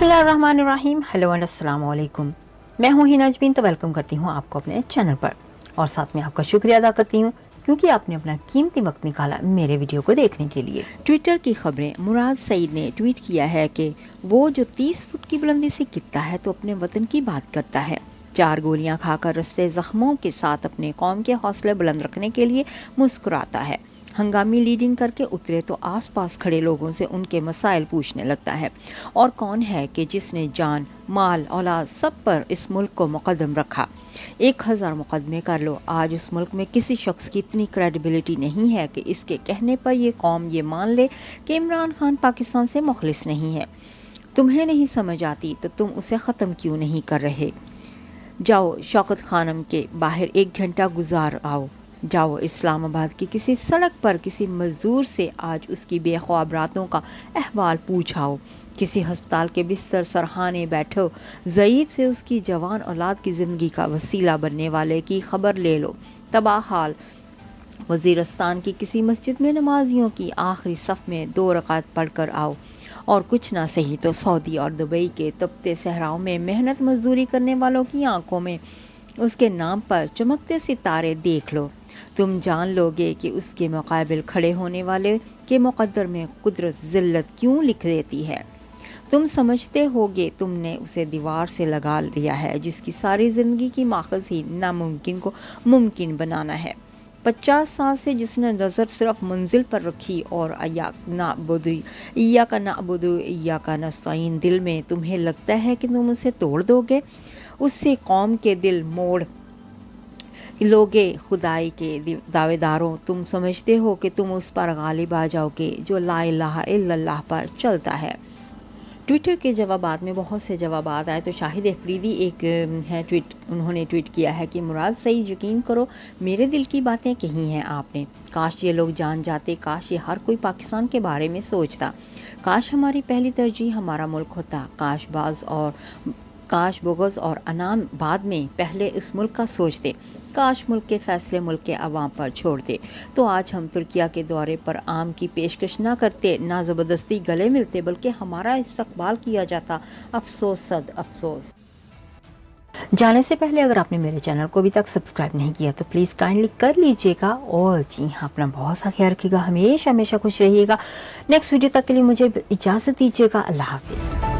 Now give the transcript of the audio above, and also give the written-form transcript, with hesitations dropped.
बिस्मिल्लाहिर्रहमानिर्रहीम। Hello and अस्सलाम वालेकुम। मैं हूँ हिना अजमीन, तो वेलकम करती हूँ आपको अपने चैनल पर और साथ में आपका शुक्रिया अदा करती हूँ क्योंकि आपने अपना कीमती वक्त निकाला मेरे वीडियो को देखने के लिए। ट्विटर की खबरें, मुराद सईद ने ट्वीट किया है कि वो जो 30 फुट की बुलंदी से गिरता है तो अपने वतन की बात करता है। 4 गोलियां खाकर रस्ते जख्मों के साथ अपने कौम के हौसले बुलंद रखने के लिए मुस्कुराता है। हंगामी लीडिंग करके उतरे तो आसपास खड़े लोगों से उनके मसाइल पूछने लगता है। और कौन है कि जिसने जान, माल, औलाद सब पर इस मुल्क को मुकद्दम रखा। 1000 मुकदमे कर लो, आज उस मुल्क में किसी शख्स की इतनी क्रेडिबिलिटी नहीं है कि इसके कहने पर ये कौम ये मान ले कि इमरान खान पाकिस्तान से मुखलिस नहीं है। तुम्हें नहीं समझ आती तो तुम उसे ख़त्म क्यों नहीं कर रहे। जाओ शौकत खानम के बाहर 1 घंटा गुजार आओ। जाओ इस्लामाबाद की किसी सड़क पर किसी मजदूर से आज उसकी बेख्वाब रातों का अहवाल पूछाओ। किसी हस्पताल के बिस्तर सरहाने बैठो, ज़ईफ से उसकी जवान औलाद की ज़िंदगी का वसीला बनने वाले की खबर ले लो। तबाह हाल वज़ीरस्तान की किसी मस्जिद में नमाजियों की आखिरी सफ़ में 2 रकात पढ़कर आओ। और कुछ ना सही तो सऊदी और दुबई के तपते सहराओं में मेहनत मजदूरी करने वालों की आंखों में उसके नाम पर चमकते सितारे देख लो। तुम जान लोगे कि उसके मुकाबिल खड़े होने वाले के मुकद्दर में कुदरत जिल्लत क्यों लिख देती है। तुम समझते होगे तुमने उसे दीवार से लगा दिया है जिसकी सारी ज़िंदगी की माखज़ ही नामुमकिन को मुमकिन बनाना है। 50 साल से जिसने नज़र सिर्फ मंजिल पर रखी और इय्याका नअबुदु इय्याका नस्तईन दिल में तुम्हें लगता है कि तुम उसे तोड़ दोगे, उससे कौम के दिल मोड़ लोगे। खुदाई के दावेदारों, तुम समझते हो कि तुम उस पर गालिब आ जाओगे जो ला इलाहा इल्लल्लाह पर चलता है। ट्विटर के जवाबात में बहुत से जवाबात आए तो शाहिद अफरीदी एक है उन्होंने ट्वीट किया है कि मुराद सईद, यकीन करो मेरे दिल की बातें कही हैं आपने। काश ये लोग जान जाते, काश ये हर कोई पाकिस्तान के बारे में सोचता। काश हमारी पहली तरजीह हमारा मुल्क होता। काश बुग़्ज़ और अनाम बाद में, पहले इस मुल्क का सोचते। काश मुल्क के फैसले मुल्क के अवाम पर छोड़ते तो आज हम तुर्किया के दौरे पर आम की पेशकश ना करते, ना ज़बरदस्ती गले मिलते, बल्कि हमारा इस्तकबाल किया जाता। अफसोस सद अफसोस। जाने से पहले अगर आपने मेरे चैनल को अभी तक सब्सक्राइब नहीं किया तो प्लीज़ काइंडली कर लीजिएगा और जी हाँ, अपना बहुत सा ख्याल रखिएगा, हमेशा हमेशा खुश रहिएगा। नेक्स्ट वीडियो तक के लिए मुझे इजाज़त दीजिएगा। अल्लाह हाफिज़।